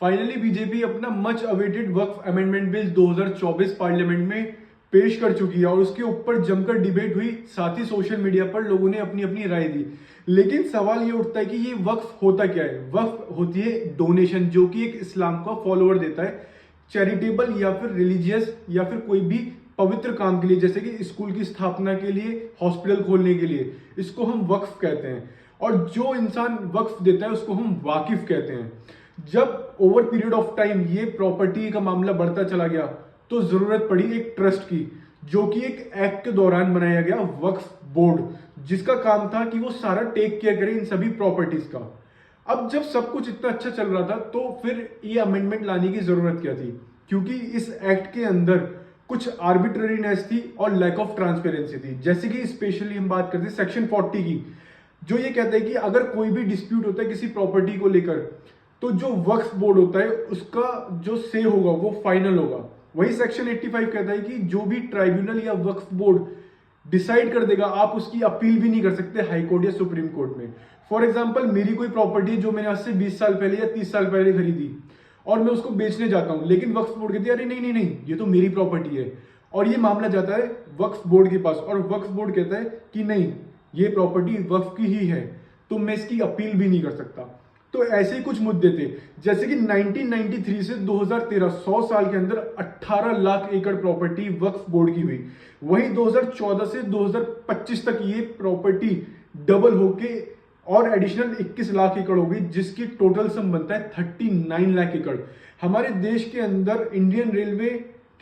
Finally BJP अपना much awaited वक्फ amendment bill 2024 parliament में पेश कर चुकी है और उसके ऊपर जमकर डिबेट हुई। साथ ही सोशल मीडिया पर लोगों ने अपनी अपनी राय दी। लेकिन सवाल ये उठता है कि ये वक्फ होता क्या है। वक्फ होती है डोनेशन, जो कि एक इस्लाम का फॉलोअर देता है चैरिटेबल या फिर रिलीजियस या फिर कोई भी पवित्र काम के लिए, जैसे कि स्कूल की स्थापना के लिए, हॉस्पिटल खोलने के लिए। इसको हम वक्फ कहते हैं। और जो इंसान वक्फ देता है उसको हम वाकिफ कहते हैं। जब ओवर पीरियड ऑफ टाइम ये प्रॉपर्टी का मामला बढ़ता चला गया तो जरूरत पड़ी एक ट्रस्ट की, जो कि एक एक्ट के दौरान बनाया गया वक्फ बोर्ड, जिसका काम था कि वो सारा टेक केयर करे इन सभी प्रॉपर्टीज का। अब जब सब कुछ इतना अच्छा चल रहा था तो फिर ये अमेंडमेंट लाने की जरूरत क्या थी, क्योंकि इस एक्ट के अंदर कुछ आर्बिट्ररीनेस थी और लैक ऑफ ट्रांसपेरेंसी थी। जैसे कि स्पेशली हम बात करते हैं सेक्शन 40 की, जो ये कहता है कि अगर कोई भी डिस्प्यूट होता है किसी प्रॉपर्टी को लेकर, तो जो वक्फ बोर्ड होता है उसका जो से होगा वो फाइनल होगा। वही सेक्शन 85 कहता है कि जो भी ट्राइब्यूनल या वक्फ बोर्ड डिसाइड कर देगा, आप उसकी अपील भी नहीं कर सकते हाई कोर्ट या सुप्रीम कोर्ट में। फॉर एग्जाम्पल, मेरी कोई प्रॉपर्टी जो मैंने आज से 20 साल पहले या 30 साल पहले खरीदी और मैं उसको बेचने जाता हूं, लेकिन वक्फ बोर्ड कहती है अरे नहीं नहीं नहीं, ये तो मेरी प्रॉपर्टी है, और ये मामला जाता है वक्फ बोर्ड के पास और वक्फ बोर्ड कहता है कि नहीं, ये प्रॉपर्टी वक्फ की ही है, तो मैं इसकी अपील भी नहीं कर सकता। तो ऐसे ही कुछ मुद्दे थे, जैसे कि 1993 से 2013 100 साल के अंदर 18 लाख एकड़ प्रॉपर्टी वक्फ बोर्ड की हुई। वहीं 2014 से 2025 तक ये प्रॉपर्टी डबल होके और एडिशनल 21 लाख एकड़ हो गई, जिसकी टोटल सम बनता है 39 लाख एकड़। हमारे देश के अंदर इंडियन रेलवे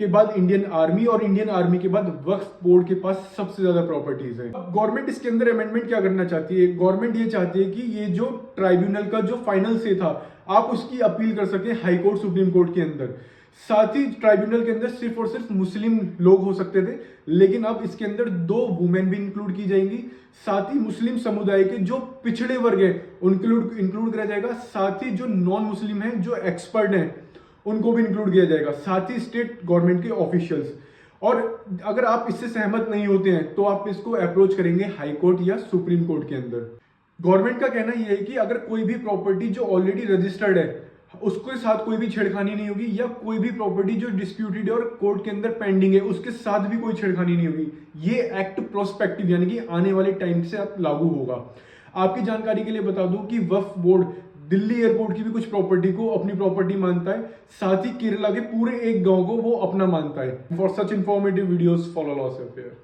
के बाद इंडियन आर्मी और इंडियन आर्मी के बाद वक्फ बोर्ड के पास सबसे ज्यादा प्रॉपर्टीज है। अब गवर्नमेंट इसके अंदर अमेंडमेंट क्या करना चाहती है? गवर्नमेंट ये चाहती है कि ये जो ट्राइब्यूनल का जो फाइनल से था, आप उसकी अपील कर सके हाई कोर्ट सुप्रीम कोर्ट के अंदर। साथ ही ट्राइब्यूनल के अंदर सिर्फ और सिर्फ मुस्लिम लोग हो सकते थे, लेकिन अब इसके अंदर 2 वुमेन भी इंक्लूड की जाएंगी। साथ ही मुस्लिम समुदाय के जो पिछड़े वर्ग है उनको इंक्लूड किया जाएगा। साथ ही जो नॉन मुस्लिम है, जो एक्सपर्ट हैं, उनको भी इंक्लूड किया जाएगा। साथ ही स्टेट गवर्नमेंट के ऑफिशियल्स। और अगर आप इससे सहमत नहीं होते हैं तो आप इसको अप्रोच करेंगे हाई कोर्ट या सुप्रीम कोर्ट के अंदर। गवर्नमेंट का कहना यह है कि अगर कोई भी प्रॉपर्टी जो ऑलरेडी रजिस्टर्ड है उसके साथ कोई भी छेड़खानी नहीं होगी, या कोई भी प्रॉपर्टी जो डिस्प्यूटेड है और कोर्ट के अंदर पेंडिंग है उसके साथ भी कोई छेड़खानी नहीं होगी। ये एक्ट प्रोस्पेक्टिव यानी कि आने वाले टाइम से लागू होगा। आपकी जानकारी के लिए बता दूं कि वक्फ बोर्ड दिल्ली एयरपोर्ट की भी कुछ प्रॉपर्टी को अपनी प्रॉपर्टी मानता है, साथ ही केरला के पूरे एक गांव को वो अपना मानता है। For such informative videos follow us here.